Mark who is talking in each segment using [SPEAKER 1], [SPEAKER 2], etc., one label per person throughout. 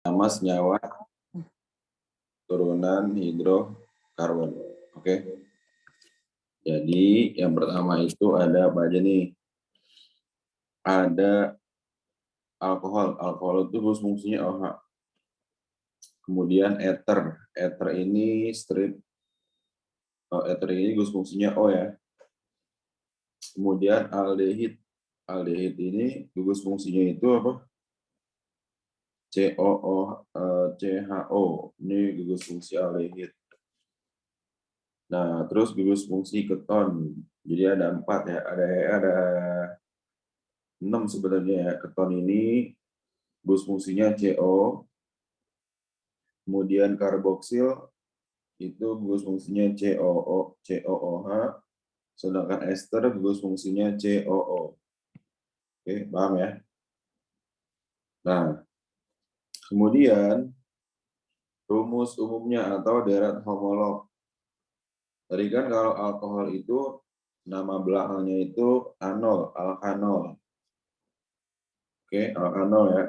[SPEAKER 1] nama senyawa turunan hidrokarbon. Oke. Jadi yang pertama itu ada apa aja nih? Ada alkohol. Alkohol itu fungsinya OH. Kemudian ether. Ether ini strip. Ether ini fungsinya O ya. Kemudian aldehid. Aldehid ini gugus fungsinya itu apa? CHO. Ini gugus fungsi aldehid. Nah, terus gugus fungsi keton. Jadi ada 4 ya. Ada 6 sebenarnya ya. Keton ini gugus fungsinya CO. Kemudian karboksil itu gugus fungsinya COOH. Sedangkan ester gugus fungsinya COO. Oke, paham ya? Nah, kemudian rumus umumnya atau deret homolog. Tadi kan kalau alkohol itu nama belakangnya itu anol, alkanol. Oke, alkanol ya.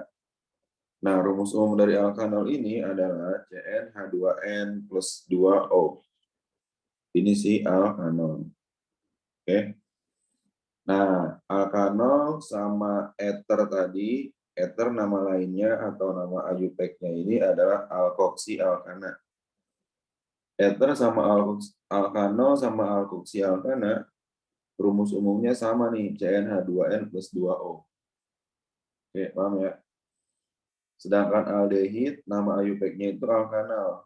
[SPEAKER 1] Nah, rumus umum dari alkanol ini adalah CnH2n plus 2O. Ini si alkanol. Oke. Nah, alkanol sama ether tadi, ether nama lainnya atau nama IUPAC-nya ini adalah alkoksi-alkana. Ether sama alkanol sama alkoksi-alkana, rumus umumnya sama nih, CnH2n plus 2O. Oke, paham ya? Sedangkan aldehid, nama IUPAC-nya itu alkanal.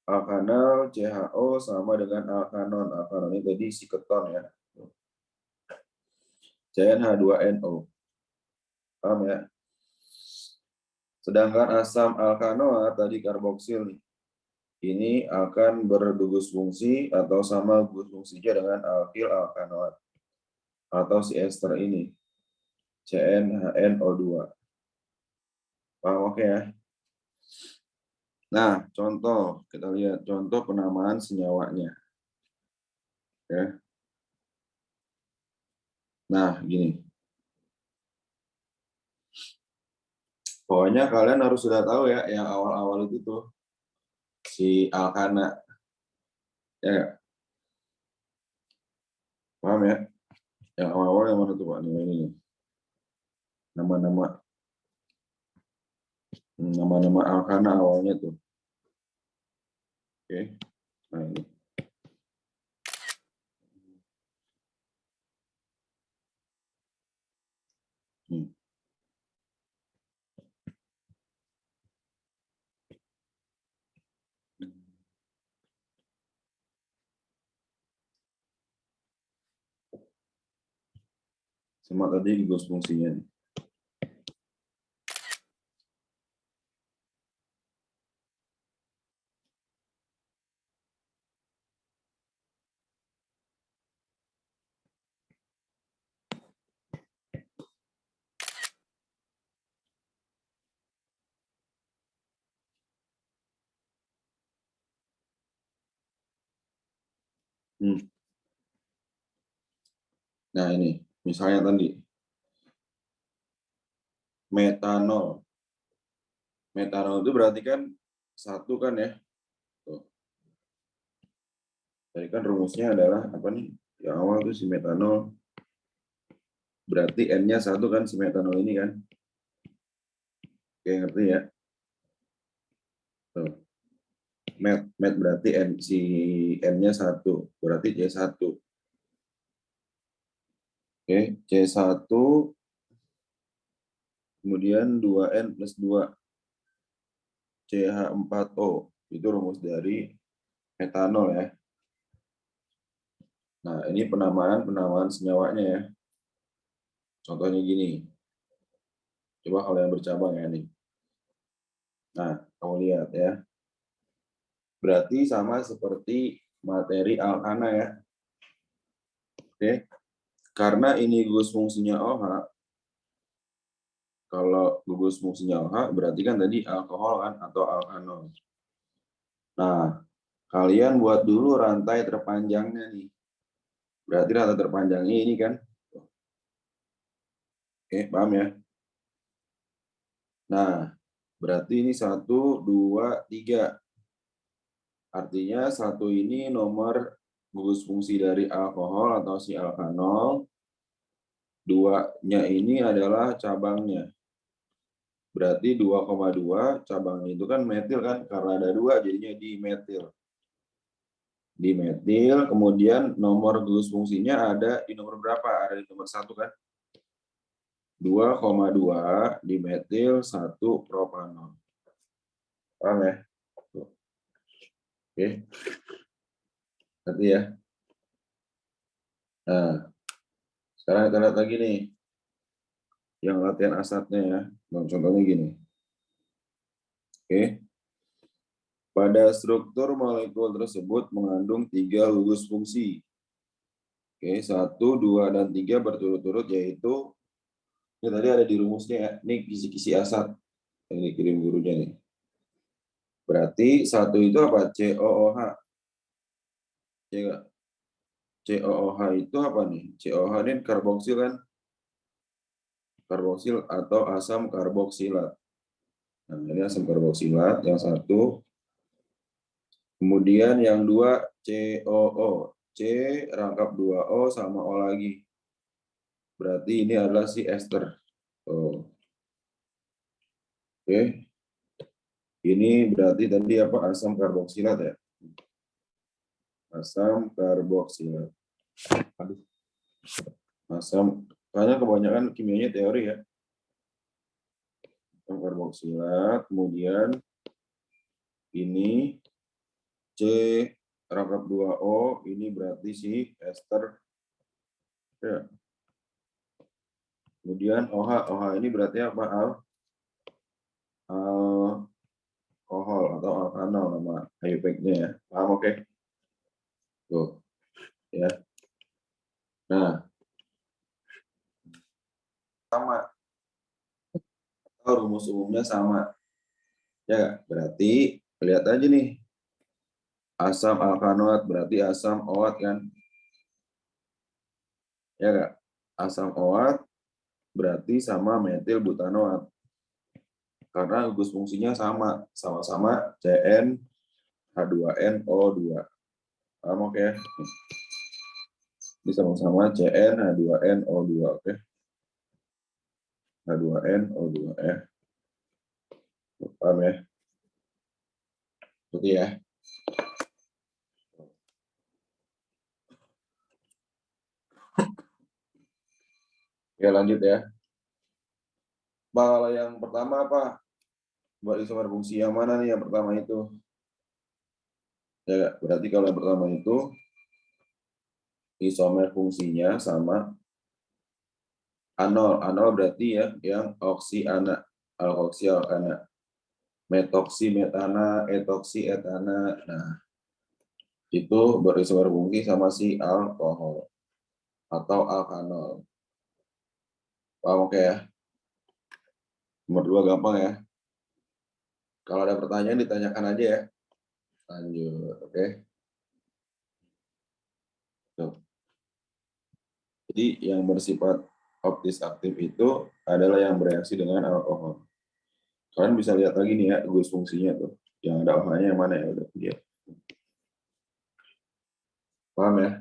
[SPEAKER 1] Alkanal CHO sama dengan alkanon. Alkanon ini tadi si keton ya. CnH2NO. Paham ya? Sedangkan asam alkanoat tadi karboksil nih. Ini akan bergugus fungsi atau sama gugus fungsinya dengan alkil alkanoat atau si ester ini. CnHNO2. Paham oke ya? Nah, contoh, kita lihat contoh penamaan senyawanya. Ya. Nah, gini. Pokoknya kalian harus sudah tahu ya, yang awal-awal itu tuh, si alkana. Ya nggak? Paham ya? Yang awal-awal yang mana tuh Pak? Ini. Nama-nama alkana awalnya tuh. Oke. Nah, ini. Hmm. Sama tadi gugus fungsinya. Hmm. Nah, ini. Misalnya tadi. Metanol. Metanol itu berarti kan satu kan ya. Tuh. Jadi kan rumusnya adalah apa nih? Yang awal tuh si metanol. Berarti N-nya satu kan si metanol ini kan. Oke, ngerti ya? Tuh. Met berarti si N-nya satu. Berarti C1. Oke, C1 kemudian 2N plus 2 CH4O. Itu rumus dari metanol ya. Nah, ini penamaan senyawanya ya. Contohnya gini. Coba kalau yang bercabang ya nih. Nah, kamu lihat ya. Berarti sama seperti materi alkana ya. Oke. Karena ini gugus fungsinya OH, kalau gugus fungsinya OH berarti kan tadi alkohol kan atau alkanol. Nah, kalian buat dulu rantai terpanjangnya nih. Berarti rantai terpanjangnya ini kan. Oke, paham ya? Nah, Berarti ini 1, 2, 3. Artinya 1 ini nomor gugus fungsi dari alkohol atau si alkanol. 2-nya ini adalah cabangnya. Berarti 2,2 cabangnya itu kan metil kan, karena ada 2 jadinya dimetil. Dimetil, kemudian nomor gugus fungsinya ada di nomor berapa? Ada di nomor 1 kan? 2,2 dimetil 1 propanol. Paham ya? Oke. Berarti ya. Nah, sekarang kita lihat lagi nih. Yang latihan asatnya ya. Contohnya gini. Oke. Pada struktur molekul tersebut mengandung 3 gugus fungsi. Oke, 1, 2, dan 3 berturut-turut, yaitu ini tadi ada di rumusnya ya. Ini kisi-kisi asat yang dikirim gurunya nih. Berarti 1 itu apa? COOH. Ya enggak? COOH itu apa nih? COOH ini karboksil kan? Karboksil atau asam karboksilat. Nah, ini asam karboksilat yang 1. Kemudian yang 2 COO. C rangkap 2O sama O lagi. Berarti ini adalah si ester. Oh. Oke. Ini berarti tadi apa? Asam karboksilat ya. Asam karboksilat. Aduh. Asam, karena kebanyakan kimianya teori ya. Asam karboksilat, kemudian ini C rangkap 2O, ini berarti si ester. Ya. Kemudian OH ini berarti apa? Alkohol atau alkanol nama IUPAC-nya ya. Paham oke? Tuh. Ya. Nah, sama. Rumus umumnya sama. Ya, berarti lihat aja nih. Asam alkanoat berarti asam OAT kan? Ya enggak? Asam OAT berarti sama metil butanoat. Karena gugus fungsinya sama-sama CN H2NO2. Paham oke? Ini sama-sama CN H2NO2, oke? H2NO2 ya. Paham ya? Seperti ya. Oke, lanjut ya. Kalau yang pertama apa? Buat isomer fungsi yang mana nih yang pertama itu? Ya, berarti kalau yang pertama itu isomer fungsinya sama anol. Anol berarti ya yang oksiana, alkoksi alkana. Metoksi metana, etoksi etana. Nah, itu berisomer fungsi sama si alkohol atau alkanol. Paham oke ya? Nomor 2 gampang ya. Kalau ada pertanyaan ditanyakan aja ya. Lanjut, oke. Tuh. Jadi yang bersifat optis aktif itu adalah yang bereaksi dengan alkohol. Kalian bisa lihat lagi nih ya, gugus fungsinya tuh. Yang ada OH-nya yang mana ya udah dia. Paham ya?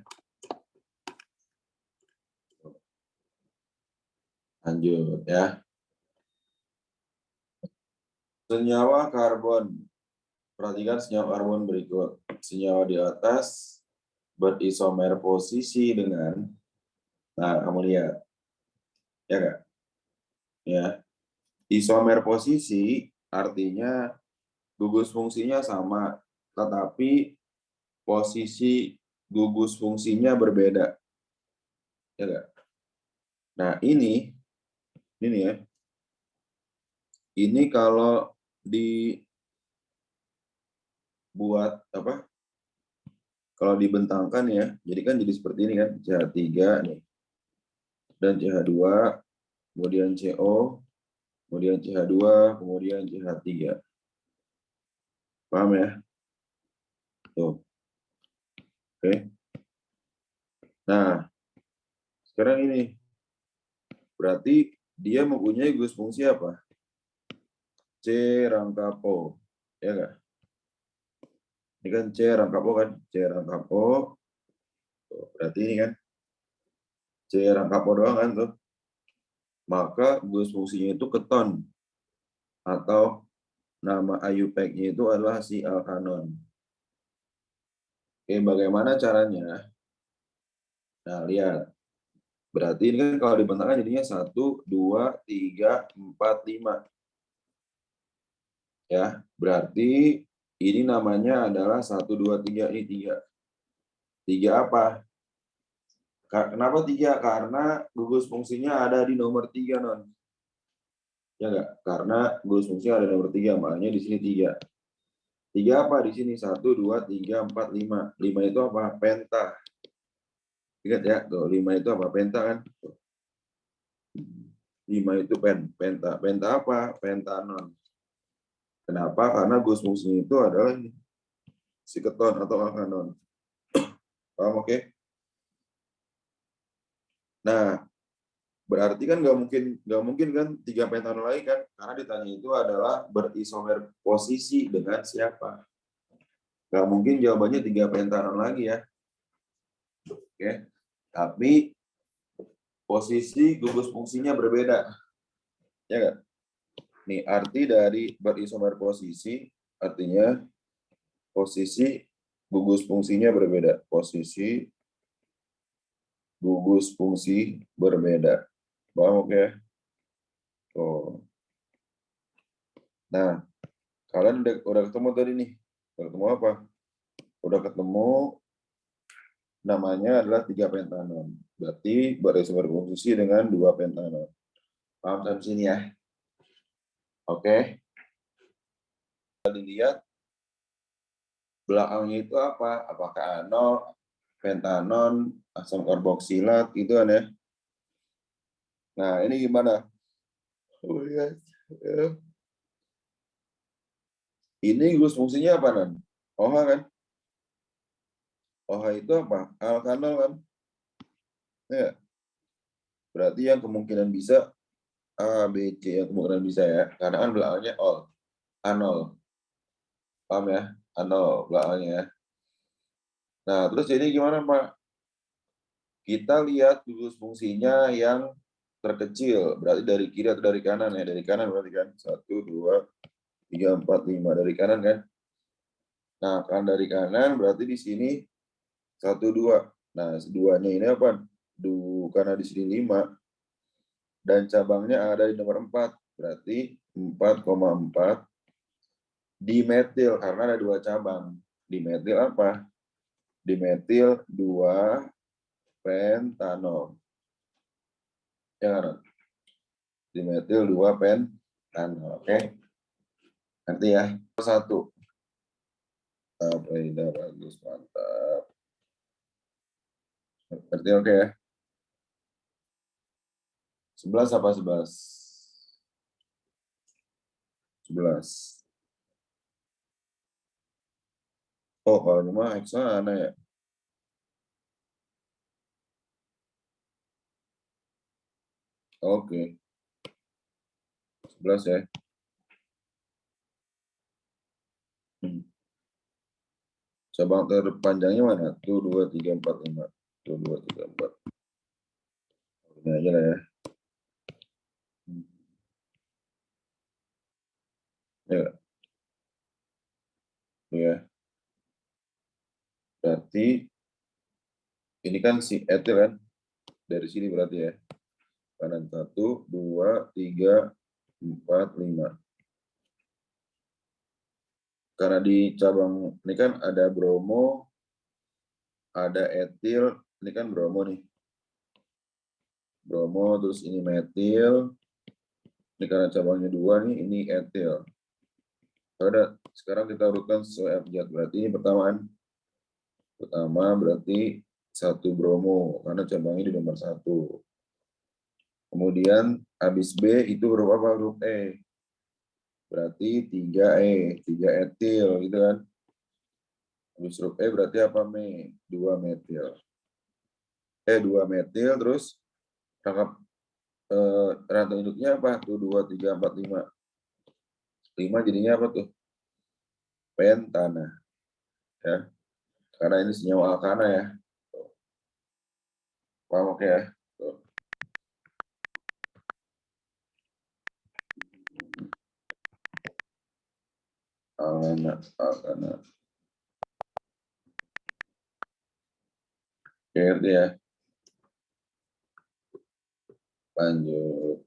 [SPEAKER 1] Lanjut ya. Senyawa karbon. Perhatikan senyawa karbon berikut. Senyawa di atas berisomer posisi dengan, nah kamu lihat, ya kak? Ya, isomer posisi artinya gugus fungsinya sama, tetapi posisi gugus fungsinya berbeda, ya kak? Nah ini ya, ini kalau dibuat apa? Kalau dibentangkan ya, jadi kan jadi seperti ini kan, CH3 nih, dan CH2, kemudian CO, kemudian CH2, kemudian CH3. Paham ya? Tuh. Oke. Nah, sekarang ini berarti dia mempunyai gugus fungsi apa? C rangkap O. Ya enggak? Ini kan C rangkap O kan? C rangkap O. Berarti ini kan C rangkap O doang kan tuh. Maka gugus fungsinya itu keton. Atau nama IUPAC-nya itu adalah si alkanon. Oke, bagaimana caranya? Nah, lihat. Berarti ini kan kalau dibentangkan jadinya 1, 2, 3, 4, 5. Ya, berarti ini namanya adalah 1, 2, 3. Ini 3. 3 apa? Kenapa 3? Karena gugus fungsinya ada di nomor 3, non. Ya enggak? Karena gugus fungsinya ada di nomor 3, makanya di sini 3. 3 apa di sini? 1, 2, 3, 4, 5. 5 itu apa? Penta. Ingat ya, tuh 5 itu apa? Penta kan? 5 itu penta. Penta apa? Pentanon. Kenapa? Karena gugus fungsinya itu adalah ini, si keton atau alkanon. Paham, oke? Nah, berarti kan nggak mungkin kan 3 pentanon lagi kan? Karena ditanya itu adalah berisomer posisi dengan siapa? Nggak mungkin jawabannya 3 pentanon lagi ya. Oke. Tapi posisi gugus fungsinya berbeda. Ya nggak? Nih, arti dari berisomer posisi artinya posisi gugus fungsinya berbeda. Posisi gugus fungsi berbeda. Paham, oke? Oh. Nah, kalian udah ketemu tadi nih. Udah ketemu apa? Udah ketemu namanya adalah 3 pentanon. Berarti berisomer posisi dengan 2 pentanon. Paham sampai sini ya? Oke. Dilihat belakangnya itu apa? Apakah anol, pentanon, asam karboksilat gitu kan ya? Nah, ini gimana? Oh, ya. Ini gugus fungsinya apa, Nan? OH kan? OH itu apa? Alkanol kan? Ya. Berarti yang kemungkinan bisa A, B, C yang kemungkinan bisa ya. Karena kan belakangnya ol. Anol. Paham ya? Anol belakangnya ya. Nah, terus jadi gimana, Pak? Kita lihat gugus fungsinya yang terkecil. Berarti dari kiri atau dari kanan ya? Dari kanan berarti kan? 1, 2, 3, 4, 5. Dari kanan kan? Nah, kan dari kanan berarti di sini 1, 2. Nah, duanya ini apa? Karena di sini 5. Dan cabangnya ada di nomor 4. Berarti 4,4 dimetil. Karena ada 2 cabang. Dimetil apa? Dimetil 2 pentanol. Ya kan? Dimetil 2 pentanol. Oke? Nanti ya. 1. Ini bagus, mantap. Berarti oke ya. 11 apa 11? 11. Oh, kalau ini mah heksana ya. Oke. 11 ya. Cabang terpanjangnya mana? 1, 2, 3, 4, 5. 1, 2, 3, 4. Ini aja lah ya. Ya. Ya. Berarti ini kan si etil kan? Dari sini berarti ya. Kanan 1, 2, 3, 4, 5. Karena di cabang ini kan ada bromo, ada etil, ini kan bromo nih. Bromo, terus ini metil. Ini karena cabangnya 2 nih, ini etil. Sekarang kita urutkan sesuai abjad. Berarti ini pertama berarti 1 bromo, karena cabangnya di nomor 1. Kemudian habis B itu huruf apa? Huruf E. Berarti 3E, 3 etil gitu kan. Habis huruf E berarti apa? 2 metil. 2 metil, terus rangkap rantai induknya apa? 1, 2, 3, 4, 5. 5 jadinya apa tuh? Pentana. Ya. Karena ini senyawa alkana ya. Paham oke ya? Tuh. Alkana. Oke, ngerti ya? Lanjut.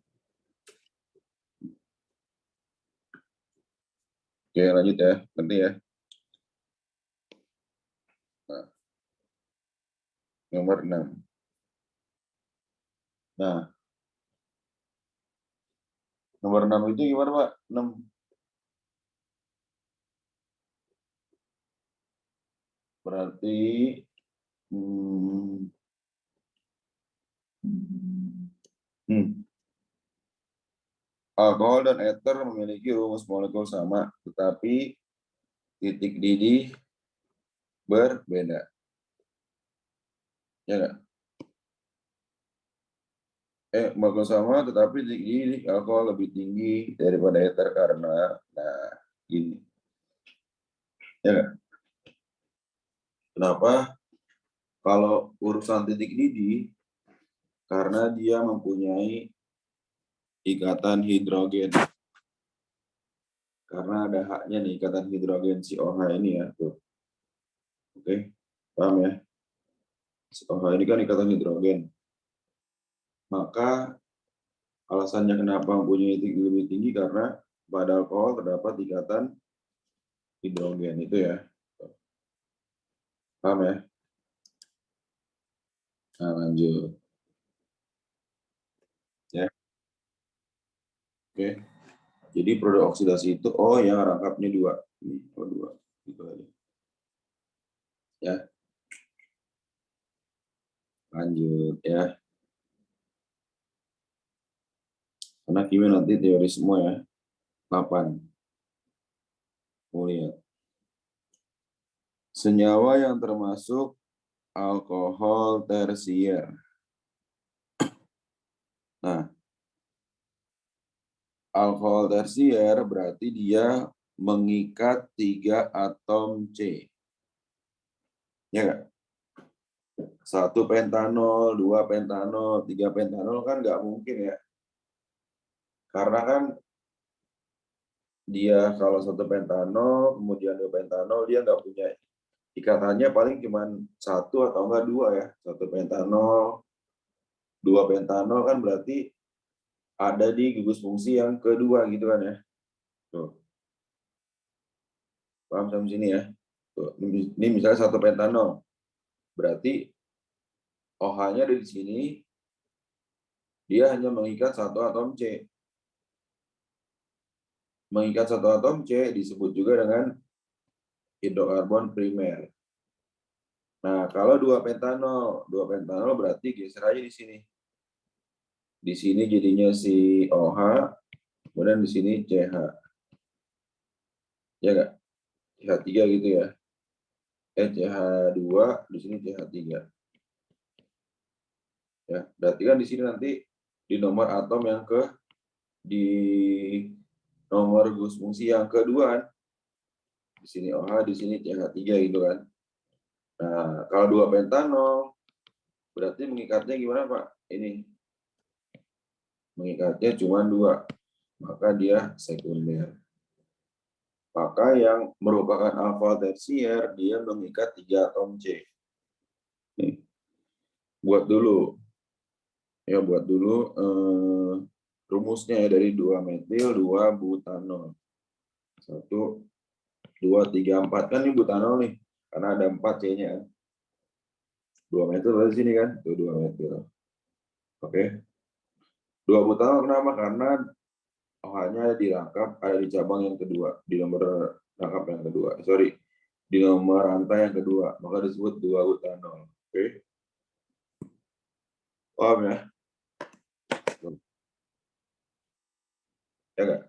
[SPEAKER 1] Oke, lanjut ya. Ngerti ya? Nah, nomor 6. Nah, nomor 6 itu gimana, Pak? 6. Berarti hmm, alkohol dan ether memiliki rumus molekul sama, tetapi titik didih berbeda. Ya nggak? Molekul sama, tetapi titik didih alkohol lebih tinggi daripada ether karena, nah, ini. Ya nggak? Kenapa? Kalau urusan titik didih, karena dia mempunyai ikatan hidrogen. Karena ada haknya nih ikatan hidrogen si OH ini ya. Tuh. Oke, paham ya? Si OH ini kan ikatan hidrogen. Maka alasannya kenapa mempunyai titik lebih tinggi karena pada alkohol terdapat ikatan hidrogen itu ya. Paham ya? Nah, lanjut. Ya. Oke. Jadi produk oksidasi itu, oh ya rangkapnya 2. Ini, oh 2. Gitu aja. Ya. Lanjut ya. Karena kimia nanti teori semua ya. 8. Mau lihat. Senyawa yang termasuk alkohol tersier. Nah, alkohol tersier berarti dia mengikat 3 atom C. Ya nggak? 1 pentanol, 2 pentanol, 3 pentanol kan nggak mungkin ya. Karena kan dia kalau 1 pentanol, kemudian 2 pentanol, dia nggak punya ikatannya paling cuma 1 atau enggak 2 ya. 1 pentanol, 2 pentanol kan berarti ada di gugus fungsi yang kedua gitu kan ya. Tuh. Paham sampai sini ya? Tuh. Ini misalnya 1 pentanol. Berarti OH-nya ada di sini, dia hanya mengikat 1 atom C. Mengikat 1 atom C disebut juga dengan hidrokarbon primer. Nah, kalau 2 pentanol berarti geser aja di sini. Di sini jadinya si OH, kemudian di sini CH. Ya nggak? CH3 gitu ya. CH2, di sini CH3. Ya, berarti kan di sini nanti di nomor atom yang di nomor gugus fungsi yang kedua, di sini OH, di sini CH3 gitu kan. Nah, kalau 2 pentanol, berarti mengikatnya gimana Pak? Ini mengikatnya cuma 2, maka dia sekunder. Maka yang merupakan alkohol tersier, dia mengikat 3 atom C. Nih, buat dulu rumusnya ya dari 2 metil, 2 butanol. 1, 2, 3, 4 kan ini butanol nih, karena ada 4 C-nya kan. 2 metil dari sini kan, tuh 2 metil. Oke. 2 butanol kenapa? Karena OH-nya ada di cabang yang kedua, di nomor rangkap yang kedua. Sorry, di nomor rantai yang kedua, maka disebut 2 butanol. Oke. Paham ya? Ya nggak?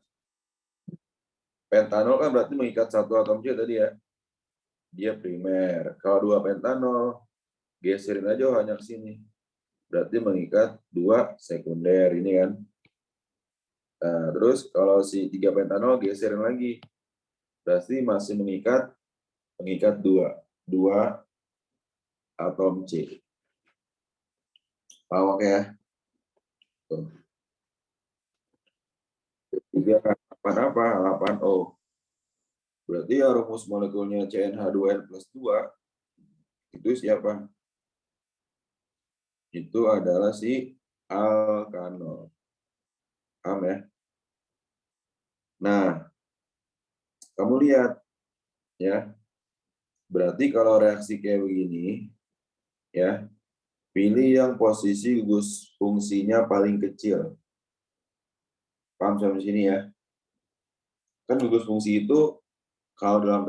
[SPEAKER 1] Pentanol kan berarti mengikat 1 atom C tadi ya. Dia primer. Kalau 2 pentanol, geserin aja hanya ke sini. Berarti mengikat 2 sekunder ini kan. Nah, terus kalau si 3 pentanol geserin lagi. Berarti masih mengikat dua atom C. Paham oke ya? Tuh. 3 apa? 8O. Berarti ya rumus molekulnya CnH2n+2 itu siapa? Itu adalah si alkanol. Paham ya? Nah, kamu lihat ya. Berarti kalau reaksi kayak begini, ya, pilih yang posisi gugus fungsinya paling kecil. Paham sampai sini ya? Kan gugus fungsi itu kalau dalam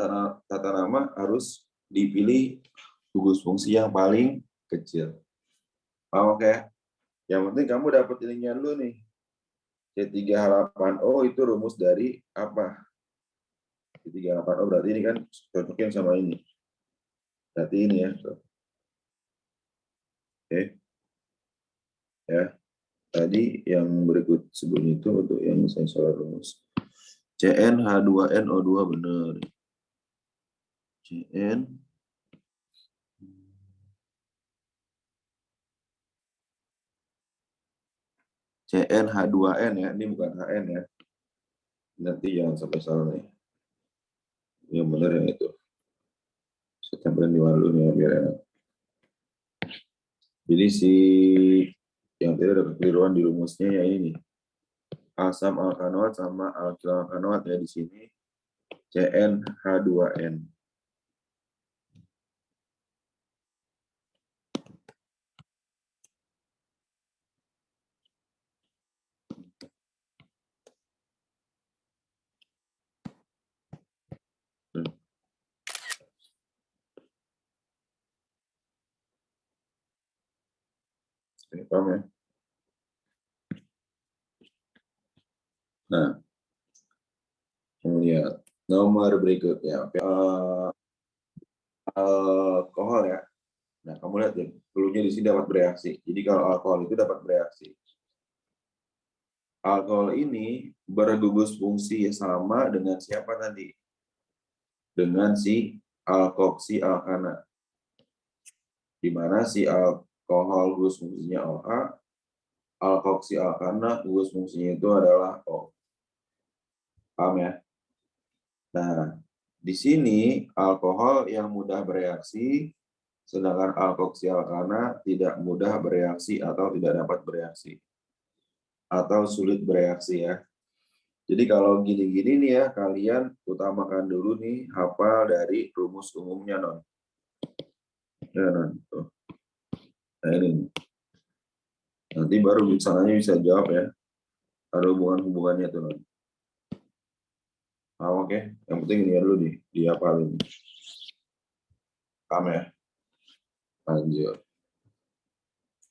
[SPEAKER 1] tata nama harus dipilih gugus fungsi yang paling kecil. Paham oke? Yang penting kamu dapat ininya dulu nih. C3H8O itu rumus dari apa? C3H8O berarti ini kan cocokin sama ini. Berarti ini ya. Oke. Ya. Tadi yang berikut sebelum itu untuk yang saya salah rumus. CnH2nO2 benar. CnH2n ya, ini bukan HN ya. Nanti jangan sampai salah nih. Yang benar yang itu. Saya tempelin di mana dulu nih biar enak. Jadi si yang tadi ada kekeliruan di rumusnya ya ini nih. Asam alkanoat sama alkil alkanoat ya di sini. CnH2n. Paham ya? Nah, lihat nomor berikutnya. Oke. Alkohol ya. Nah, kamu lihat ya, dulunya di sini dapat bereaksi. Jadi kalau alkohol itu dapat bereaksi. Alkohol ini bergugus fungsi sama dengan siapa tadi? Dengan si alkoksi alkana. Di mana si alkohol gugus fungsinya OA, alkoksi alkana gugus fungsinya itu adalah O. Paham ya? Nah, di sini alkohol yang mudah bereaksi, sedangkan alkoksi alkana tidak mudah bereaksi atau tidak dapat bereaksi. Atau sulit bereaksi ya. Jadi kalau gini-gini nih ya, kalian utamakan dulu nih hafal dari rumus umumnya, non. Ya, non. Tuh. Nah, ini. Nanti baru sananya bisa jawab ya. Ada hubungan-hubungannya tuh, non. Nah, oke. Yang penting ini dulu nih, dihafalin. Paham ya? Lanjut.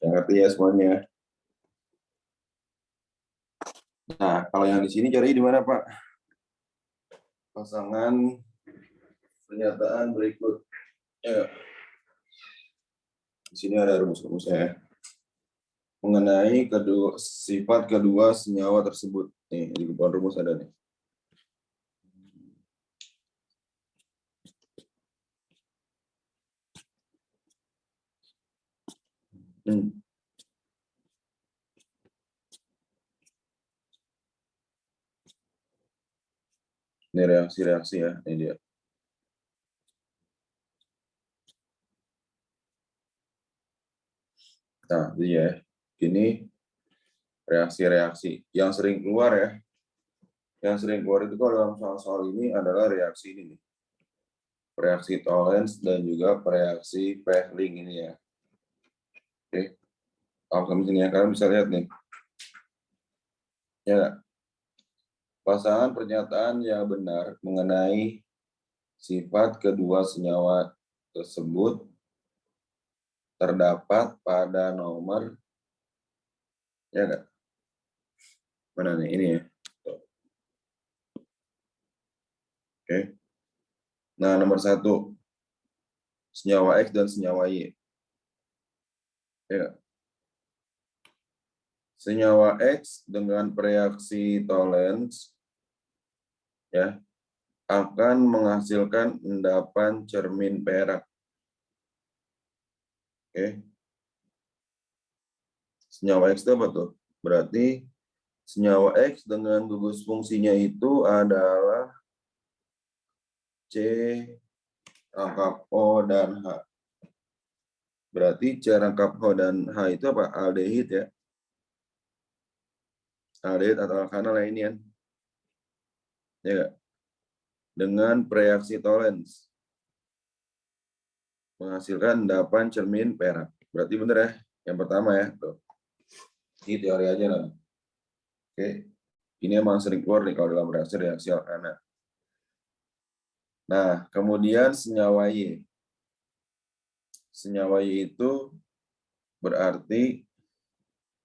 [SPEAKER 1] Yang ngerti ya semuanya. Nah, kalau yang di sini cari di mana, Pak? Pasangan pernyataan berikut. Ya. Di sini ada rumus-rumusnya mengenai sifat kedua senyawa tersebut. Nih, di depan rumus ada nih. Ini reaksi-reaksi ya, ini dia. Nah, ini ya. Ini reaksi-reaksi yang sering keluar ya. Yang sering keluar itu kalau dalam soal-soal ini adalah reaksi ini nih. Reaksi Tollens dan juga reaksi Pehling ini ya. Oke. Kalau sini ya, kalian bisa lihat nih. Ya, pasangan pernyataan yang benar mengenai sifat kedua senyawa tersebut terdapat pada nomor, ya enggak? Mana nih? Ini ya. Oke. Nah, nomor 1, senyawa X dan senyawa Y. Ya enggak? senyawa X dengan reaksi Tollens ya akan menghasilkan endapan cermin perak. Oke. Senyawa X itu apa tuh? Berarti senyawa X dengan gugus fungsinya itu adalah C rangkap O dan H. Berarti C rangkap O dan H itu apa? Aldehid ya. Aldehid atau alkanal ya ini kan. Ya gak? Dengan reaksi Tollens menghasilkan endapan cermin perak. Berarti bener ya. Yang pertama ya. Tuh. Ini teori aja lah. Oke. Ini emang sering keluar nih kalau dalam reaksi alkana. Nah, kemudian senyawa Y. Senyawa Y itu berarti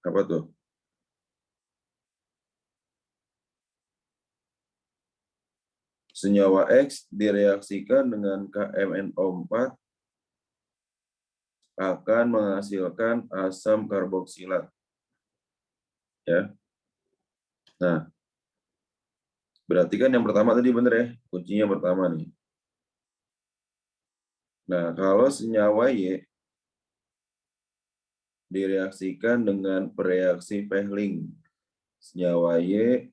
[SPEAKER 1] apa tuh? Senyawa X direaksikan dengan KMNO4 akan menghasilkan asam karboksilat. Ya. Nah, berarti kan yang pertama tadi bener ya, kuncinya pertama nih. Nah, kalau senyawa Y direaksikan dengan reaksi Fehling. Senyawa Y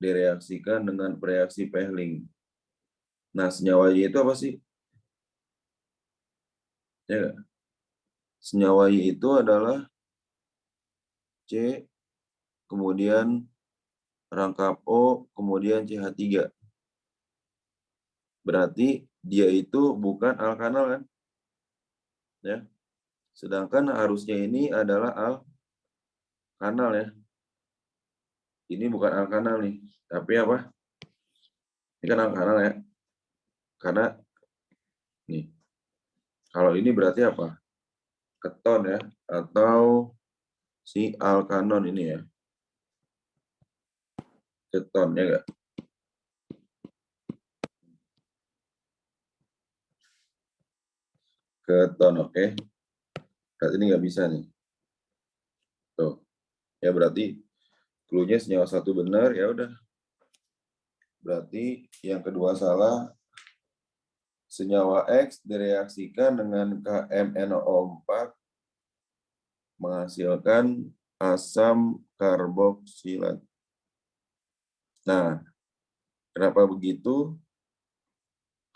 [SPEAKER 1] direaksikan dengan reaksi Fehling. Nah, senyawa Y itu apa sih? Ya, senyawa Y itu adalah C, kemudian rangkap O, kemudian CH3. Berarti dia itu bukan alkanal kan? Ya. Sedangkan harusnya ini adalah alkanal ya. Ini bukan alkanal nih, tapi apa? Ini kan alkanal ya. Karena nih, kalau ini berarti apa? Keton ya, atau si alkanon ini ya. Keton ya enggak? Keton, oke. Berarti ini nggak bisa nih. Tuh. Ya berarti clue-nya senyawa satu benar, ya udah. Berarti yang kedua salah. Senyawa X direaksikan dengan KMNO4 menghasilkan asam karboksilat. Nah, kenapa begitu?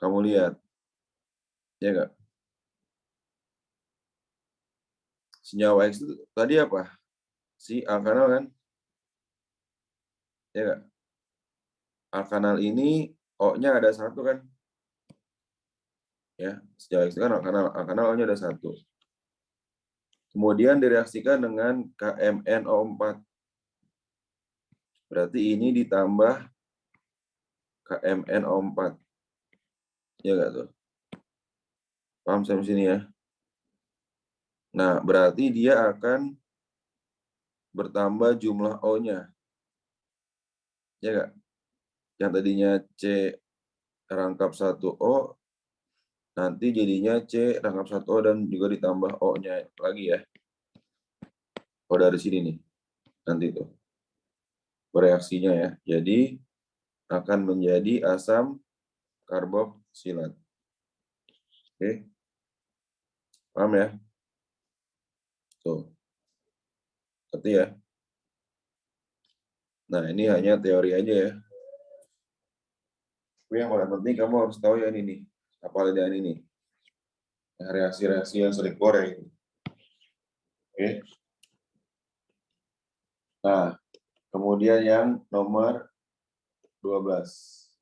[SPEAKER 1] Kamu lihat. Ya enggak? Senyawa X itu tadi apa? Si alkanal kan? Ya enggak? Alkanal ini O-nya ada satu kan? Ya, senyawa X itu kan alkanal O-nya ada satu. Kemudian direaksikan dengan KMNO4. Berarti ini ditambah KMNO4. Ya enggak tuh? Paham sampai sini ya? Nah, berarti dia akan bertambah jumlah O-nya. Ya enggak? Yang tadinya C rangkap 1O, nanti jadinya C rangkap 1O dan juga ditambah O-nya lagi ya. O dari sini nih. Nanti tuh. Bereaksinya ya. Jadi akan menjadi asam karboksilat. Oke. Paham ya? Tuh. Ngerti ya? Nah, ini hanya teori aja ya. Tapi yang paling penting kamu harus tahu ya ini nih. Apa ada ini nih. Reaksi-reaksi yang sering keluar ini. Oke. Nah, kemudian yang nomor 12.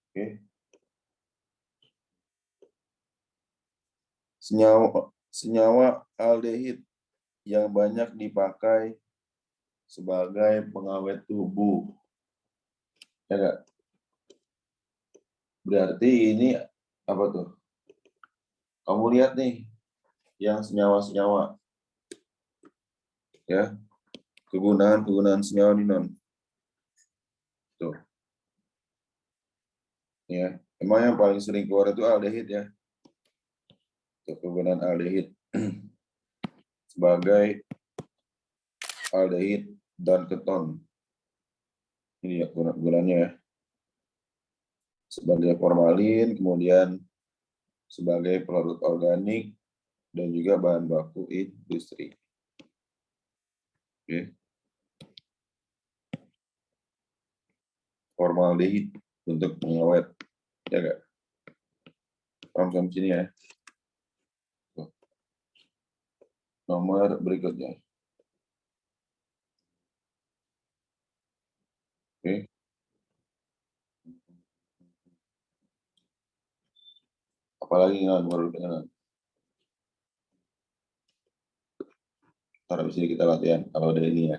[SPEAKER 1] Oke. Senyawa aldehid yang banyak dipakai sebagai pengawet tubuh. Ya enggak? Berarti ini apa tuh? Kamu lihat nih yang senyawa-senyawa. Ya. Kegunaan senyawa di non. Tuh. Ya. Emang yang paling sering keluar itu aldehid ya. Tuh, kegunaan aldehid. sebagai aldehid dan keton. Ini ya gunanya ya. Sebagai formalin, kemudian sebagai pelarut organik, dan juga bahan baku industri. Oke. Formaldehid untuk pengawet. Ya enggak? Paham sini ya. Nomor berikutnya. Oke. Apalagi nomor berikutnya. Ntar habis ini kita latihan. Kalau ada ini ya.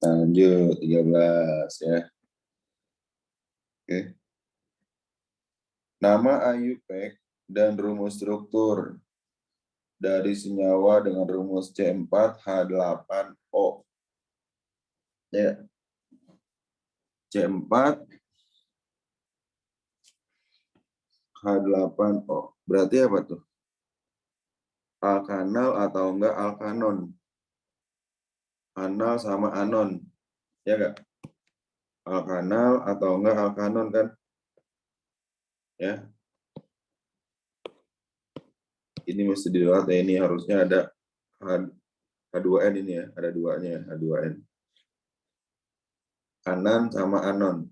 [SPEAKER 1] Lanjut 13 ya. Oke. Nama IUPAC dan rumus struktur dari senyawa dengan rumus C4H8O. Ya. C4H8O. Berarti apa tuh? Alkanal atau enggak alkanon? Anal sama anon. Ya enggak? Alkanal atau enggak alkanon kan? Ya. Ini mesti dilihat ya, ini harusnya ada H2N ini ya, ada duanya H2N. Anan sama anon.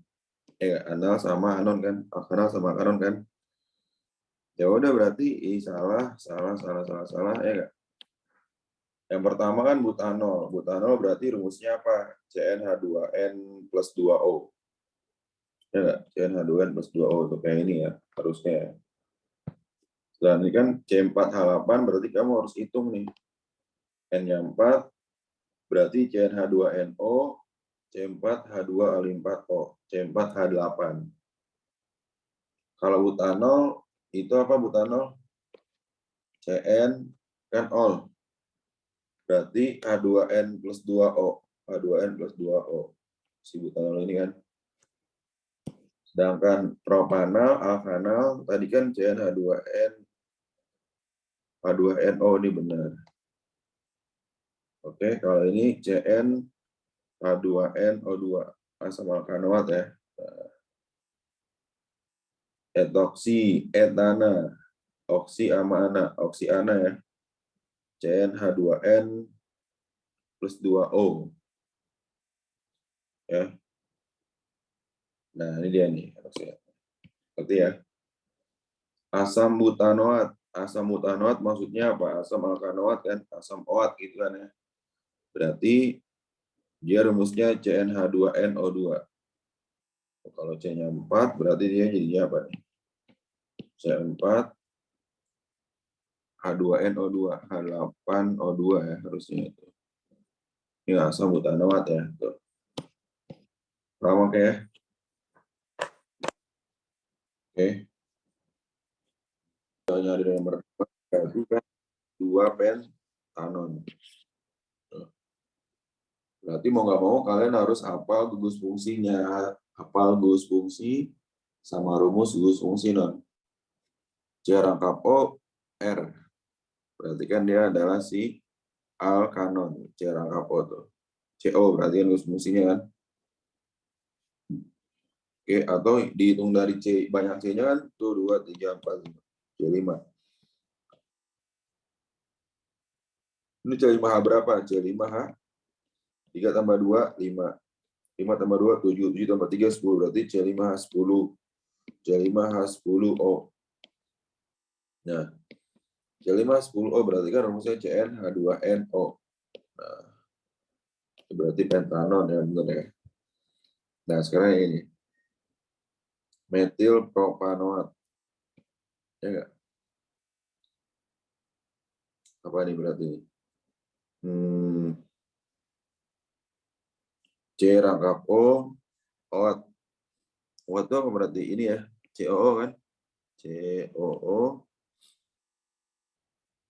[SPEAKER 1] Ya, anal sama anon kan? Alkanal sama anon kan? Ya udah berarti salah ya enggak? Yang pertama kan butanol. Butanol berarti rumusnya apa? CnH2n plus 2O. Ya enggak? CnH2n plus 2O untuk yang ini ya, harusnya. Dan ini kan C4H8 berarti kamu harus hitung nih. N-nya 4 berarti CnH2nO, C4H2Ali4O, C4H8. Kalau butanol itu apa butanol? Cn kan ol. Berarti H2N plus 2O. H2N plus 2O. Si butanol ini kan. Sedangkan propanal, alkanal, tadi kan CnH2N, H2NO ini benar. Oke, kalau ini Cn H2NO2, asam alkanoat ya. Etoksi, etana, oksiamana, oksiana ya. CnH2n plus 2O. Ya. Nah, ini dia nih. Berarti ya. Asam butanoat. Asam butanoat maksudnya apa? Asam alkanoat kan, asam oat gitu kan ya. Berarti dia rumusnya CnH2nO2. Kalau C-nya 4 berarti dia jadinya apa nih? C4 H2NO2, H8O2 ya harusnya itu. Ini asam butanoat ya. Tuh. Paham oke ya? Oke. Contohnya di nomor berarti kan 2 pentanon. Berarti mau nggak mau kalian harus hafal gugus fungsinya, hafal gugus fungsi sama rumus gugus fungsi non. C rangkap O R. Berarti kan dia adalah si alkanon. C rangkap O tuh. CO berarti kan gugus fungsinya kan. Oke, atau dihitung dari C, banyak C-nya kan tuh 2 3 4 5. C5. Ini C5H berapa? C5H 3 tambah 2 5. 5 tambah 2 7, 7 tambah 3 10. Berarti C5H10. C5H10O. Nah, C5H10O berarti kan rumusnya CnH2nO. Nah, berarti pentanon ya benar ya. Nah, sekarang ini. Metil propanoat. Ya enggak? Apa ini berarti? C rangkap O, OAT. OAT itu apa berarti? Ini ya, COO kan? COO.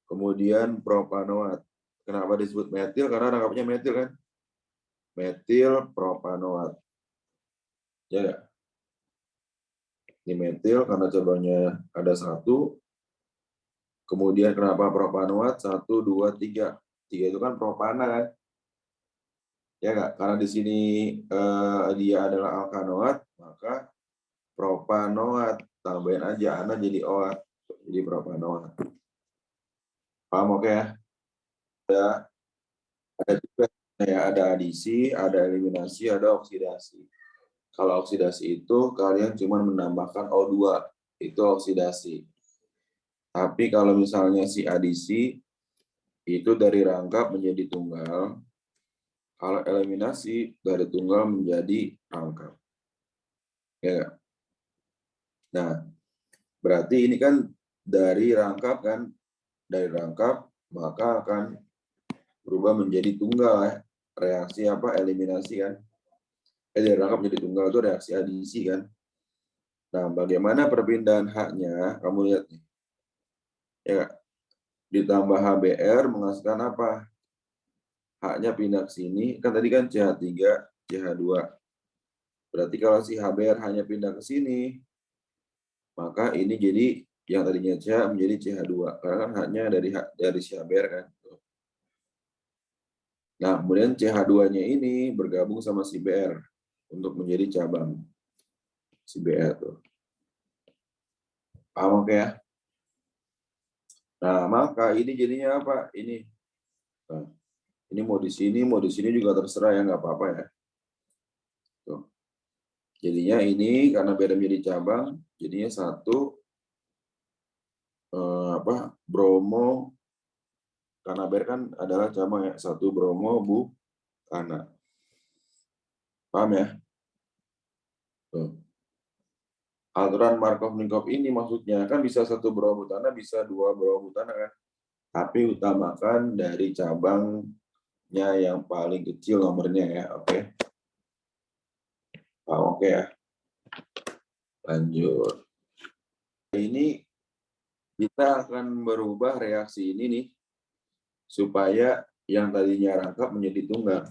[SPEAKER 1] Kemudian propanoat. Kenapa disebut metil? Karena rangkapnya metil kan? Metil propanoat. Ya enggak? Ini metil karena cabangnya ada 1. Kemudian kenapa propanoat? 1, 2, 3. 3 itu kan propana kan? Ya nggak? Karena di sini dia adalah alkanoat, maka propanoat. Tambahin aja, ana jadi oat. Jadi propanoat. Paham oke ya? Ada juga ya, ada adisi, ada eliminasi, ada oksidasi. Kalau oksidasi itu kalian cuma menambahkan O2, itu oksidasi. Tapi kalau misalnya si adisi itu dari rangkap menjadi tunggal, kalau eliminasi dari tunggal menjadi rangkap. Ya. Nah, berarti ini kan dari rangkap kan, dari rangkap maka akan berubah menjadi tunggal ya. Reaksi apa? Eliminasi kan. Dari rangkap menjadi tunggal itu reaksi adisi kan. Nah, bagaimana perpindahan haknya? Kamu lihat nih. Ya, ditambah HBr menghasilkan apa? Haknya pindah ke sini. Kan tadi kan CH3, CH2. Berarti kalau si HBr hanya pindah ke sini, maka ini jadi yang tadinya CH menjadi CH2. Karena kan haknya dari si HBr kan. Nah, kemudian CH2-nya ini bergabung sama si Br untuk menjadi cabang si Br tuh. Paham oke ya? Nah, maka ini jadinya apa? Ini. Nah, ini mau di sini juga terserah ya, nggak apa-apa ya. Tuh. Jadinya ini karena beda menjadi cabang, jadinya satu bromo, karena ber kan adalah cabang ya, satu bromo butana. Paham ya? Tuh. Aturan Markov-Nikov ini maksudnya kan bisa satu bromo butana, bisa dua bromo butana kan. Tapi utamakan dari cabangnya yang paling kecil nomornya ya, oke? Oke ya. Lanjut. Ini kita akan berubah reaksi ini nih supaya yang tadinya rangkap menjadi tunggal.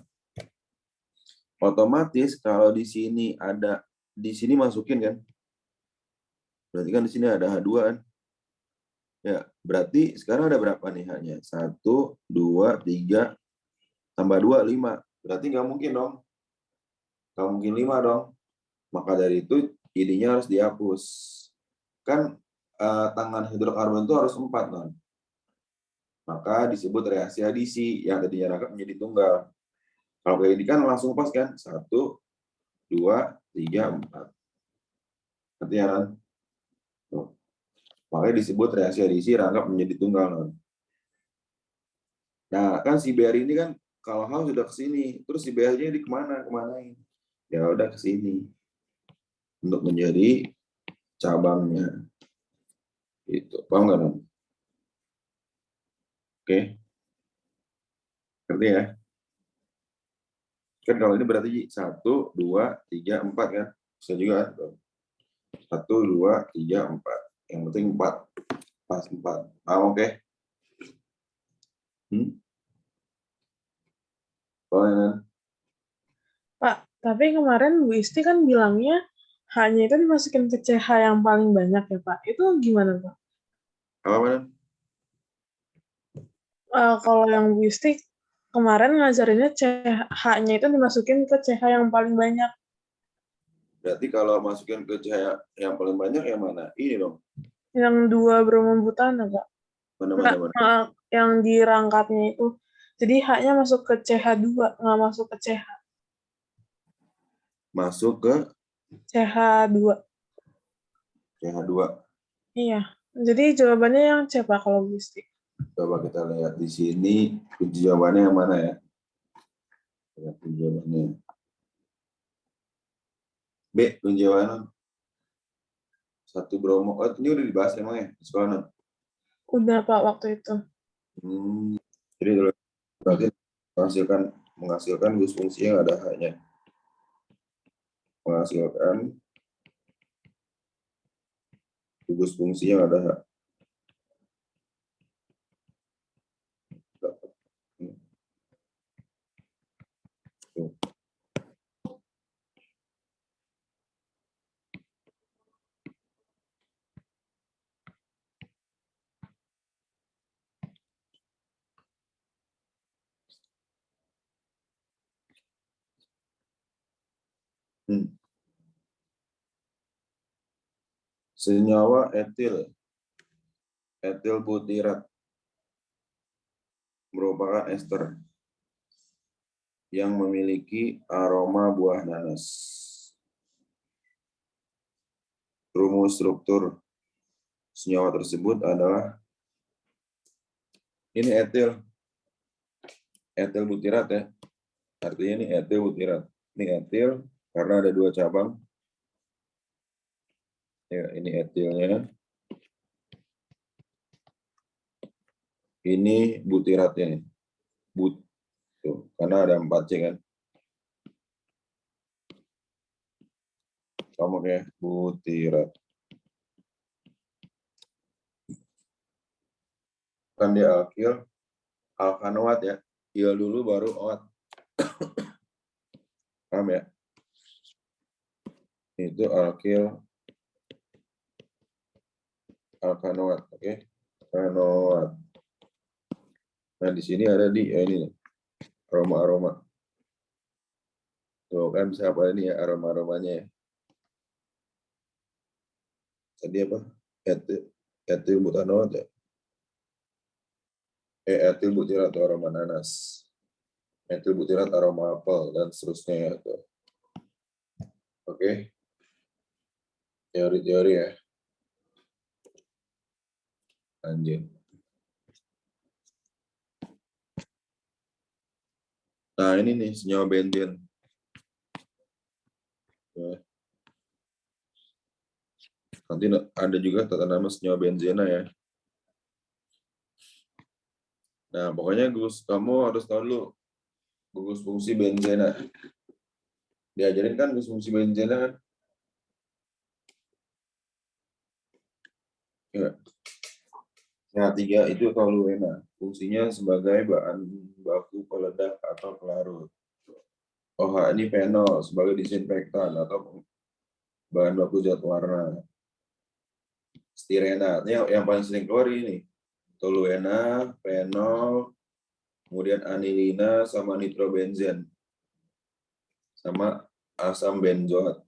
[SPEAKER 1] Otomatis kalau di sini ada, di sini masukin kan, berarti kan di sini ada H2 kan. Ya, berarti sekarang ada berapa nih hanya? 1, 2, 3, tambah 2, 5. Berarti nggak mungkin dong. Nggak mungkin 5 dong. Maka dari itu ininya harus dihapus. Kan tangan hidrokarbon itu harus 4 kan. Maka disebut reaksi adisi yang tadinya rangkap menjadi tunggal. Kalau kayak ini kan langsung pas kan? 1, 2, 3, 4. Artinya kan? Makanya disebut reaksi adisi rangkap menjadi tunggal. Nah, kan si BR ini kan kalau H sudah ke sini, terus si BR-nya di kemana? Kemanain? Ya udah ke sini. Untuk menjadi cabangnya. Itu. Paham nggak, Non? Oke. Ngerti ya? Kan kalau ini berarti 1, 2, 3, 4 kan? Bisa juga kan? 1, 2, 3, 4. Yang penting 4. Pas 4. Paham oke? Paham.
[SPEAKER 2] Pak, tapi kemarin Bu Isti kan bilangnya hanya itu dimasukin ke CH yang paling banyak ya Pak. Itu gimana Pak?
[SPEAKER 1] Apa, Man?
[SPEAKER 2] Kalau yang Bu Isti kemarin ngajarinnya CH-nya itu dimasukin ke CH yang paling banyak.
[SPEAKER 1] Berarti kalau masukin ke cahaya yang paling banyak yang mana? Ini dong.
[SPEAKER 2] Yang 2 bromobutana Pak. Nggak,
[SPEAKER 1] Mana.
[SPEAKER 2] yang di rangkapnya itu. Jadi H-nya masuk ke CH2, nggak masuk ke CH.
[SPEAKER 1] Masuk ke
[SPEAKER 2] CH2.
[SPEAKER 1] CH2.
[SPEAKER 2] Iya. Jadi jawabannya yang C Pak kalau Bu Isti.
[SPEAKER 1] Coba kita lihat di sini kunci jawabannya yang mana ya? Lihat kunci jawabannya. B, kunci jawabannya. 1 bromo. Oh, ini udah dibahas emang ya di sekolah, Non?
[SPEAKER 2] Udah Pak waktu itu.
[SPEAKER 1] Jadi berarti menghasilkan gus fungsi yang ada hanya menghasilkan gus fungsi yang ada Senyawa etil butirat merupakan ester yang memiliki aroma buah nanas. Rumus struktur senyawa tersebut adalah ini etil butirat ya. Artinya ini etil butirat. Ini etil karena ada 2 cabang. Ya, ini etilnya. Ini butiratnya nih. Tuh, karena ada 4 C kan. Kamu kayak butirat. Kan dia alkil, alkanoat ya. Il dulu baru oat. Paham ya? Itu alkil, alkanoat, oke? Alkanoat. Nah, di sini ada di ini aroma-aroma. Tuh kan bisa apa ini ya aroma-aromanya ya. Tadi apa? Etil butanoat ya. Etil butirat aroma nanas. Etil butirat aroma apel dan seterusnya ya. Tuh. Oke. Teori-teori ya. Lanjut. Nah, ini nih senyawa benzen. Ya. Nanti ada juga tata nama senyawa benzena ya. Nah, pokoknya kamu harus tahu dulu gugus fungsi benzena. Diajarin kan gugus fungsi benzena kan? Ya. Nah, 3 itu toluena. Fungsinya sebagai bahan baku peledak atau pelarut. OH ini fenol sebagai disinfektan atau bahan baku zat warna. Stirena, ini yang paling sering keluar ini. Toluena, fenol, kemudian anilina, sama nitrobenzen. Sama asam benzoat.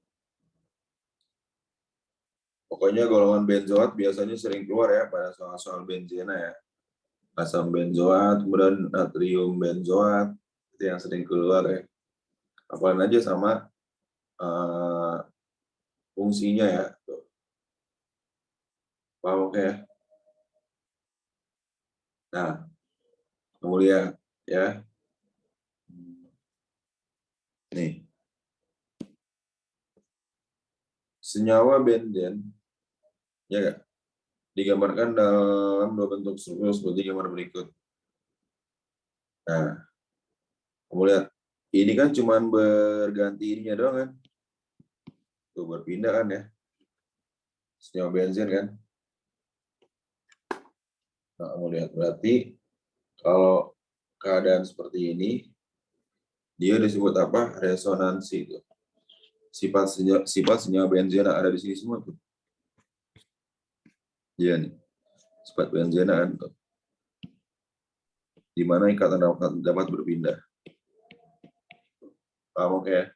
[SPEAKER 1] Pokoknya golongan benzoat biasanya sering keluar ya pada soal-soal benzena ya. Asam benzoat, kemudian natrium benzoat, itu yang sering keluar ya. Apalagi aja sama fungsinya ya. Paham oke ya? Nah, kemudian ya. Nih. Senyawa benzen ya gak? Digambarkan dalam 2 bentuk struktur seperti gambar berikut. Nah, kemudian ini kan cuma berganti ininya doang kan? Tuh berpindah kan ya? Senyawa benzen kan? Nah, kamu lihat berarti kalau keadaan seperti ini dia disebut apa? Resonansi itu. Sifat senyawa benzena ada di sini semua tuh. Iya nih. Sifat benzena kan tuh. Di mana ikatan dapat berpindah. Paham oke?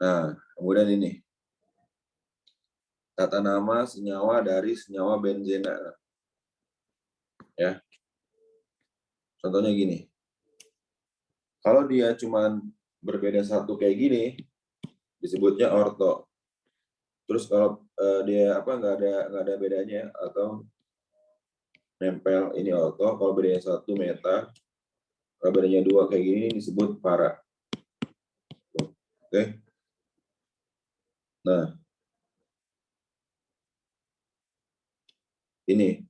[SPEAKER 1] Nah, kemudian ini. Tata nama senyawa dari senyawa benzena. Ya. Contohnya gini. Kalau dia cuma berbeda satu kayak gini, disebutnya orto. Terus kalau dia apa nggak ada bedanya atau nempel ini orto, kalau bedanya 1 meta, kalau bedanya 2 kayak gini disebut para. Oke. Nah, ini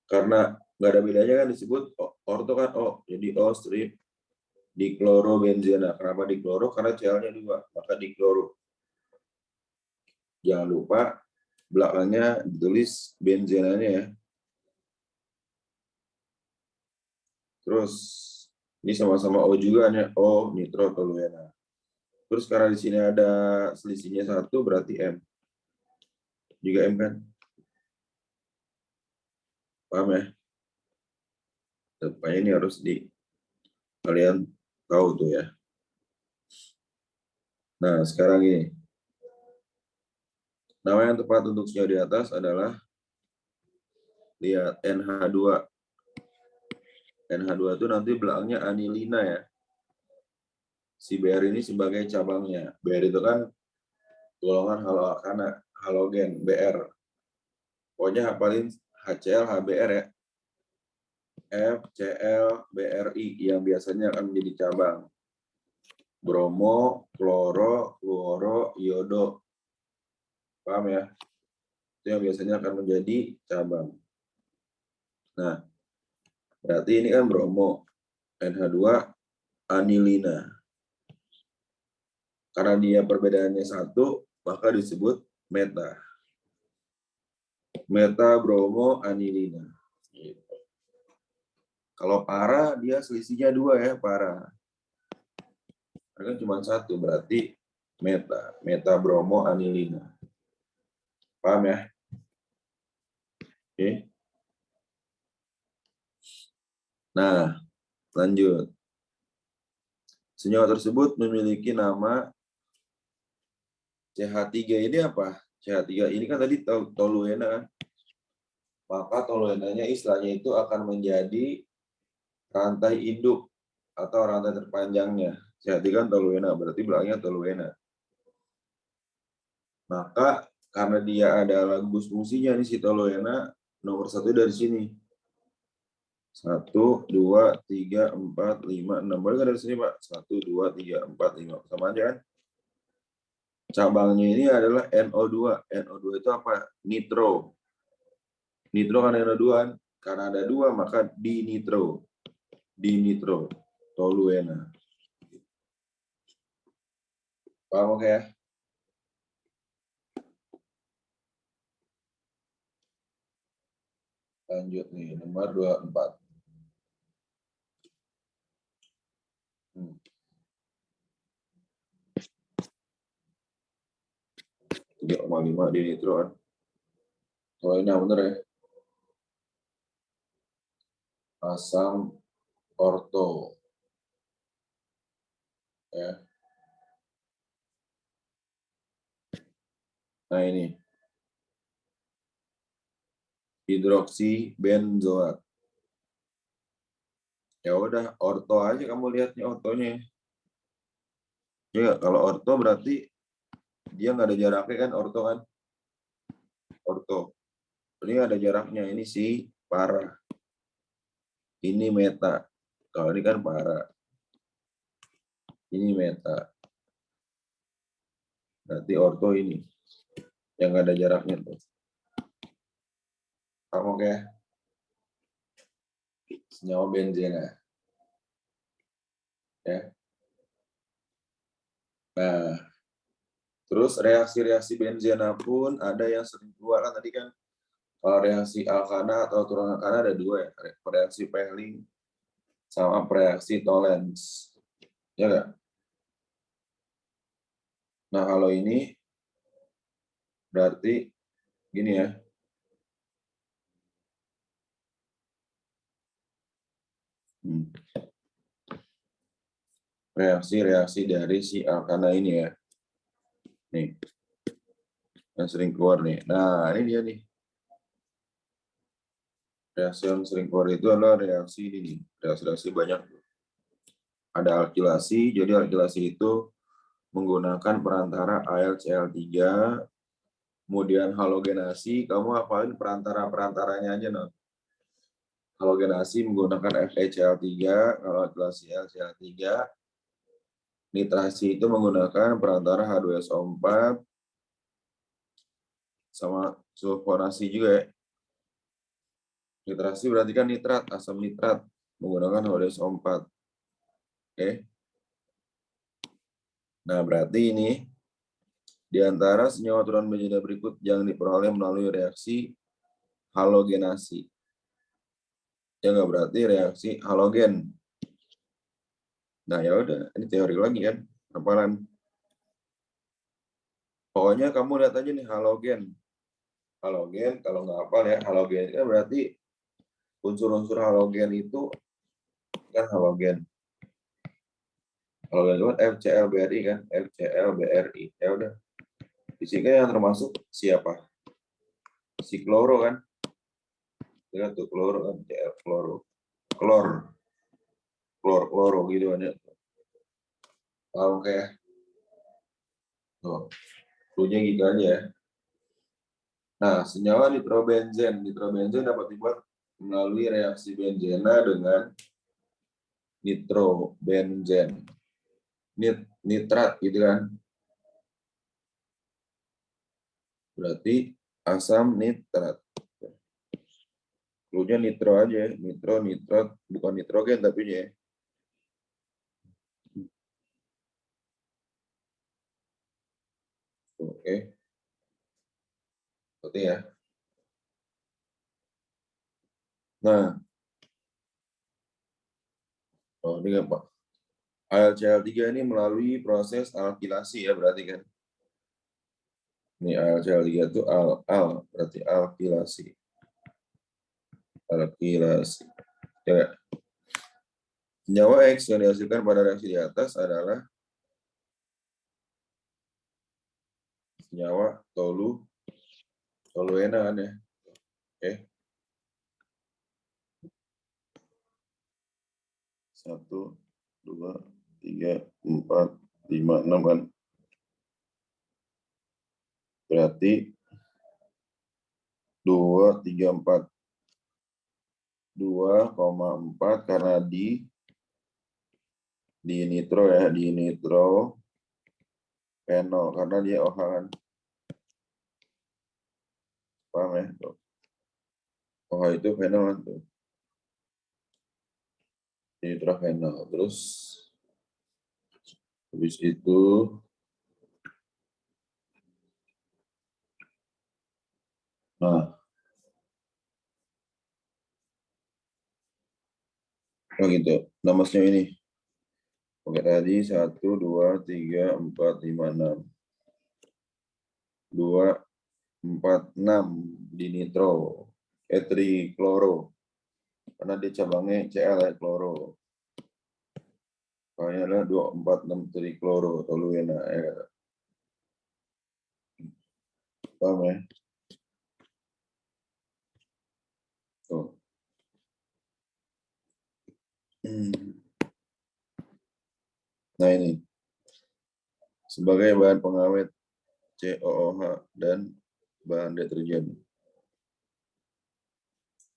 [SPEAKER 1] karena nggak ada bedanya kan disebut orto kan jadi O strip diklorobenzena. Kenapa dikloro? Karena Cl-nya 2, maka dikloro. Jangan lupa belakangnya ditulis benzenanya ya. Terus ini sama-sama O juga nih, O nitrotoluena. Terus karena di sini ada selisihnya 1 berarti M. Juga M kan? Paham ya? Supaya ini harus kalian Tahu tuh ya. Nah, sekarang ini. Nama yang tepat untuk senyawa di atas adalah, lihat, NH2. NH2 itu nanti belakangnya anilina ya. Si Br ini sebagai cabangnya. Br itu kan golongan halogen, Br. Pokoknya hafalin HCl, HBr ya. FCl, BRI yang biasanya akan menjadi cabang. Bromo, kloro, fluoro, iodo. Paham ya? Itu yang biasanya akan menjadi cabang. Nah, berarti ini kan bromo, NH2, anilina. Karena dia perbedaannya satu, maka disebut meta. Meta bromo anilina. Kalau para, dia selisihnya 2 ya, para. Karena kan cuma satu, berarti meta. Meta bromo anilina. Paham ya? Oke. Nah, lanjut. Senyawa tersebut memiliki nama CH3 ini apa? CH3 ini kan tadi toluena kan? Maka toluenanya istilahnya itu akan menjadi rantai induk atau rantai terpanjangnya. CH3 kan toluena, berarti belakangnya toluena. Maka karena dia adalah gus fungsinya nih si toluena, nomor 1 dari sini. 1, 2, 3, 4, 5, 6. Boleh nggak dari sini, Pak? 1, 2, 3, 4, 5. Sama aja kan? Cabangnya ini adalah NO2. NO2 itu apa? Nitro. Nitro kan NO2 kan? Karena ada 2, maka dinitro. Dinitro. Toluena. Paham oke ya? Lanjut nih, nomor 24. 3,5 dinitro kan? Kalau ini yang bener ya. Asam orto. Ya. Nah ini. Hidroksi benzoat. Ya udah, orto aja kamu lihatnya ortonya. Ya, kalau orto berarti dia nggak ada jaraknya kan, orto kan? Orto. Ini ada jaraknya, ini si para. Ini meta. Kalau ini kan para. Ini meta. Berarti orto ini. Yang nggak ada jaraknya tuh. Kamu oke? Senyawa benzena. Ya. Nah, terus reaksi-reaksi benzena pun ada yang sering keluar kan tadi kan. Kalau reaksi alkana atau turun alkana ada 2 ya. Reaksi Pelling sama reaksi Tollens. Ya nggak? Nah, kalau ini berarti gini ya. Reaksi-reaksi dari si alkana ini ya. Nih. Yang sering keluar nih. Nah, ini dia nih. Reaksi yang sering keluar itu adalah reaksi ini nih. Reaksi-reaksi banyak. Ada alkilasi. Jadi alkilasi itu menggunakan perantara AlCl3. Kemudian halogenasi. Kamu hafalin perantara-perantaranya aja, no. Halogenasi menggunakan FeCl3. Kalau alkilasi LCl3. Nitrasi itu menggunakan perantara H2SO4 sama sulfonasi juga ya. Nitrasi berarti kan nitrat, asam nitrat menggunakan H2SO4. Oke. Nah, berarti ini di antara senyawa turunan benzena berikut yang diperoleh melalui reaksi halogenasi. Ya nggak, berarti reaksi halogen. Nah, ya udah, ini teori lagi kan, hafalan. Pokoknya kamu lihat aja nih halogen. Halogen, kalau nggak hafal ya, halogen kan berarti unsur-unsur halogen itu kan halogen. Kalau gabungan FCl BRI kan, FCl BRI. Ya udah. Fisiknya yang termasuk siapa? Si kloro kan? Lihat tuh kloro kan, Cl kloro. Kloro gitu kan ya. Oke. Tuh, cluenya gitu aja ya. Nah, senyawa nitrobenzen dapat dibuat melalui reaksi benzena dengan nitrobenzen. Nitrat gitu kan. Berarti asam nitrat. Cluenya nitro aja, nitrat, bukan nitrogen tapi ya. Oke. Oke ya. Nah, ini apa? AlCl3 ini melalui proses alkilasi ya berarti kan. Ini AlCl3 itu berarti alkilasi. Alkilasi. Ya. Senyawa X yang dihasilkan pada reaksi di atas adalah senyawa toluena kan ya. Oke. 1, 2, 3, 4, 5, 6 kan. Berarti 2, 3, 4. 2,4 karena di nitro ya, di nitro fenol karena dia OH kan. Paham ya? Tuh. OH itu fenol kan tuh. Nitrofenol. Terus habis itu nah, oh gitu. Namasnya ini. Oke, tadi 1, 2, 3, 4, 5, 6. 2, 4, 6 di nitro. Trikloro. Karena dia cabangnya Cl ya, kloro. Makanya adalah 2, 4, 6 trikloro, toluena. Ya. Paham ya? Tuh. Nah ini. Sebagai bahan pengawet COOH dan bahan deterjen.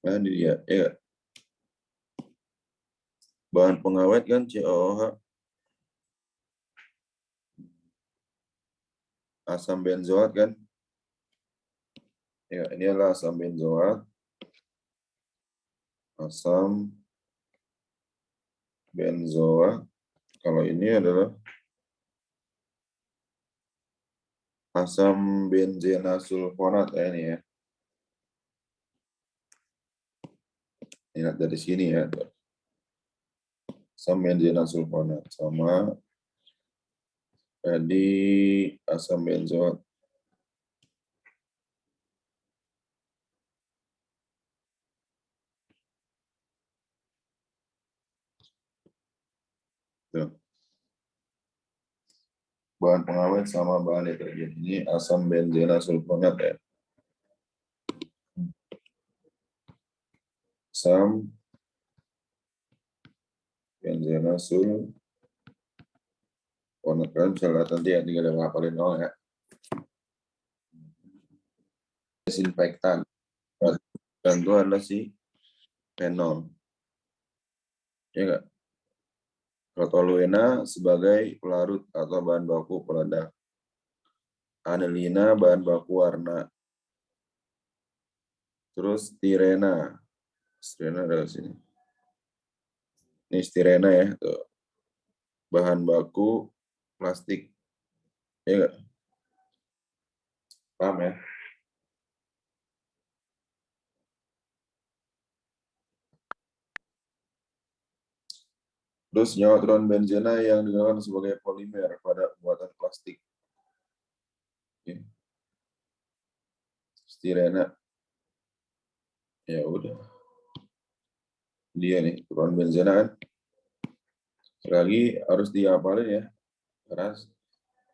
[SPEAKER 1] Nah ini dia. Ya. Bahan pengawet kan COOH. Asam benzoat kan. Ya, ini adalah asam benzoat. Asam benzoat. Kalau ini adalah asam benzena sulfonat ya ini ya. Ingat dari sini ya. Asam benzena sulfonat sama jadi asam benzoat. Tuh. Bahan pengawet sama bahan deterjen. Ini asam benzena sulfonat ya. Asam benzena sulfonat. Kalian bisa lihat nanti ya, tinggal ngapalin doang ya. Desinfektan. Dan itu adalah si fenol. Ya enggak? Toluena sebagai pelarut atau bahan baku peledak. Anilina bahan baku warna. Terus stirena. Stirena ada di sini. Ini stirena ya. Tuh. Bahan baku plastik. Ya enggak? Paham ya? Terus senyawa turunan benzena yang digunakan sebagai polimer pada pembuatan plastik. Oke. Stirena. Ya udah. Dia nih, turunan benzena kan. Lagi harus dihafalin ya. Karena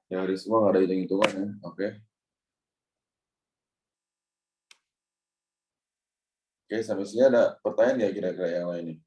[SPEAKER 1] dari semua nggak ada hitung-hitungan ya. Oke. Oke, sampai sini ada pertanyaan nggak kira-kira yang lain nih?